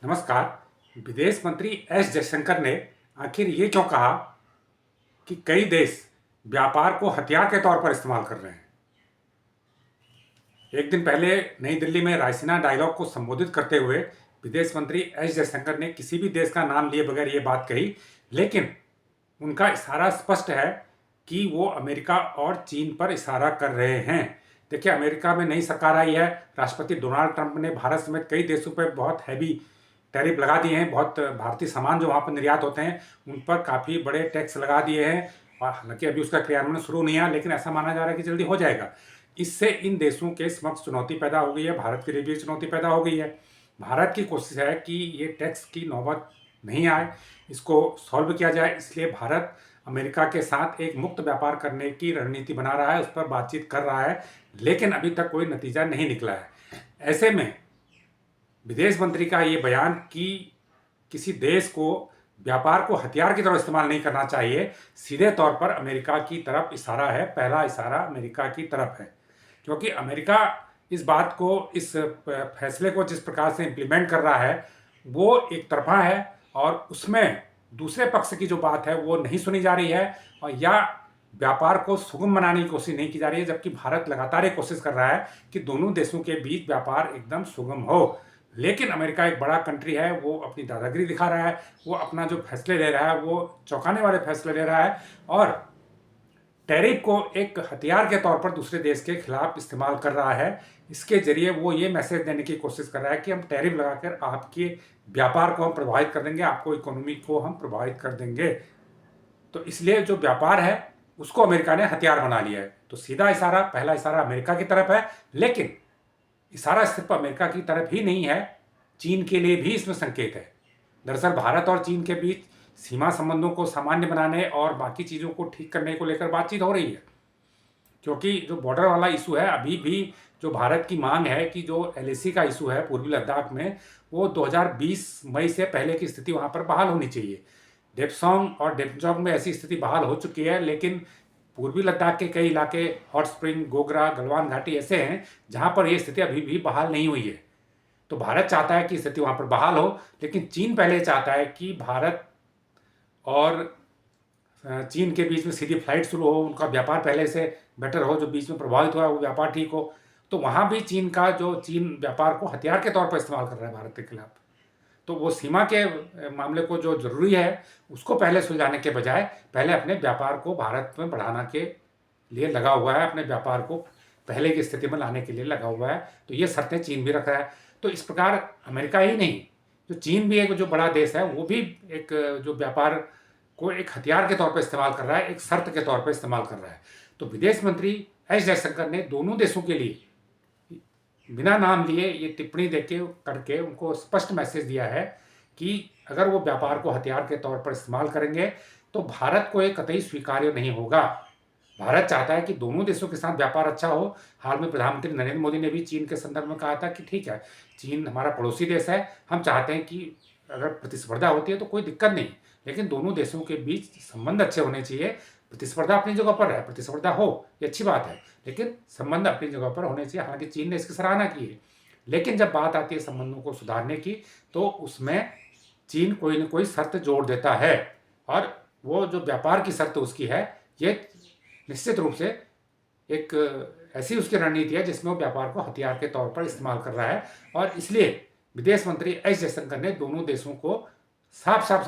नमस्कार। विदेश मंत्री एस जयशंकर ने आखिर ये क्यों कहा कि कई देश व्यापार को हथियार के तौर पर इस्तेमाल कर रहे हैं। एक दिन पहले नई दिल्ली में रायसीना डायलॉग को संबोधित करते हुए विदेश मंत्री एस जयशंकर ने किसी भी देश का नाम लिए बगैर ये बात कही, लेकिन उनका इशारा स्पष्ट है कि वो अमेरिका और चीन पर इशारा कर रहे हैं। देखिए, अमेरिका में नई सरकार आई है। राष्ट्रपति डोनाल्ड ट्रंप ने भारत समेत कई देशों पर बहुत हैवी टैरिफ लगा दिए हैं। बहुत भारतीय सामान जो वहाँ पर निर्यात होते हैं उन पर काफ़ी बड़े टैक्स लगा दिए हैं, और हालांकि अभी उसका क्रियान्वयन शुरू नहीं है, लेकिन ऐसा माना जा रहा है कि जल्दी हो जाएगा। इससे इन देशों के समक्ष चुनौती पैदा हो गई है, भारत के लिए भी चुनौती पैदा हो गई है। भारत की कोशिश है कि ये टैक्स की नौबत नहीं आए, इसको सॉल्व किया जाए। इसलिए भारत अमेरिका के साथ एक मुक्त व्यापार करने की रणनीति बना रहा है, उस पर बातचीत कर रहा है, लेकिन अभी तक कोई नतीजा नहीं निकला है। ऐसे में विदेश मंत्री का ये बयान कि किसी देश को व्यापार को हथियार की तरह इस्तेमाल नहीं करना चाहिए, सीधे तौर पर अमेरिका की तरफ इशारा है। पहला इशारा अमेरिका की तरफ है, क्योंकि अमेरिका इस बात को, इस फैसले को जिस प्रकार से इम्प्लीमेंट कर रहा है वो एक तरफा है, और उसमें दूसरे पक्ष की जो बात है वो नहीं सुनी जा रही है, और या व्यापार को सुगम बनाने की कोशिश नहीं की जा रही है। जबकि भारत लगातार ये कोशिश कर रहा है कि दोनों देशों के बीच व्यापार एकदम सुगम हो। लेकिन अमेरिका एक बड़ा कंट्री है, वो अपनी दादागिरी दिखा रहा है, वो अपना जो फैसले ले रहा है वो चौंकाने वाले फैसले ले रहा है, और टैरिफ को एक हथियार के तौर पर दूसरे देश के खिलाफ इस्तेमाल कर रहा है। इसके जरिए वो ये मैसेज देने की कोशिश कर रहा है कि हम टैरिफ लगाकर आपके व्यापार को हम प्रभावित कर देंगे, आपको इकोनॉमी को हम प्रभावित कर देंगे। तो इसलिए जो व्यापार है उसको अमेरिका ने हथियार बना लिया है। तो सीधा इशारा, पहला इशारा अमेरिका की तरफ है, लेकिन इशारा सिर्फ अमेरिका की तरफ ही नहीं है, चीन के लिए भी इसमें संकेत है। दरअसल भारत और चीन के बीच सीमा संबंधों को सामान्य बनाने और बाकी चीज़ों को ठीक करने को लेकर बातचीत हो रही है, क्योंकि जो बॉर्डर वाला इशू है, अभी भी जो भारत की मांग है कि जो एलएसी का इशू है पूर्वी लद्दाख में, वो 2020 मई से पहले की स्थिति वहाँ पर बहाल होनी चाहिए। डेप्सोंग और डेप्चोंग में ऐसी स्थिति बहाल हो चुकी है, लेकिन पूर्वी लद्दाख के कई इलाके, हॉट स्प्रिंग, गोगरा, गलवान घाटी ऐसे हैं जहाँ पर ये स्थिति अभी भी बहाल नहीं हुई है। तो भारत चाहता है कि स्थिति वहाँ पर बहाल हो, लेकिन चीन पहले चाहता है कि भारत और चीन के बीच में सीधी फ्लाइट शुरू हो, उनका व्यापार पहले से बेटर हो, जो बीच में प्रभावित हुआ है वो व्यापार ठीक हो। तो वहाँ भी चीन व्यापार को हथियार के तौर पर इस्तेमाल कर रहा है भारत के खिलाफ। तो वो सीमा के मामले को जो ज़रूरी है उसको पहले सुलझाने के बजाय पहले अपने व्यापार को भारत में बढ़ाने के लिए लगा हुआ है, अपने व्यापार को पहले की स्थिति में लाने के लिए लगा हुआ है। तो ये शर्तें चीन भी रख रहा है। तो इस प्रकार अमेरिका ही नहीं, जो चीन भी एक जो बड़ा देश है, वो भी एक जो व्यापार को एक हथियार के तौर पर इस्तेमाल कर रहा है, एक शर्त के तौर पर इस्तेमाल कर रहा है। तो विदेश मंत्री एस जयशंकर ने दोनों देशों के लिए बिना नाम लिए ये टिप्पणी देके करके उनको स्पष्ट मैसेज दिया है कि अगर वो व्यापार को हथियार के तौर पर इस्तेमाल करेंगे तो भारत को एक कतई स्वीकार्य नहीं होगा। भारत चाहता है कि दोनों देशों के साथ व्यापार अच्छा हो। हाल में प्रधानमंत्री नरेंद्र मोदी ने भी चीन के संदर्भ में कहा था कि ठीक है, चीन हमारा पड़ोसी देश है, हम चाहते हैं कि अगर प्रतिस्पर्धा होती है तो कोई दिक्कत नहीं, लेकिन दोनों देशों के बीच संबंध अच्छे होने चाहिए। प्रतिस्पर्धा अपनी जगह पर है, प्रतिस्पर्धा हो ये अच्छी बात है, लेकिन संबंध अपनी जगह पर होने चाहिए। हालांकि चीन ने इसकी सराहना की है, लेकिन जब बात आती है संबंधों को सुधारने की तो उसमें चीन कोई न कोई शर्त जोड़ देता है, और वो जो व्यापार की शर्त उसकी है, ये निश्चित रूप से एक ऐसी उसकी रणनीति है जिसमें वो व्यापार को हथियार के तौर पर इस्तेमाल कर रहा है। और इसलिए विदेश मंत्री एस जयशंकर ने दोनों देशों को साफ साफ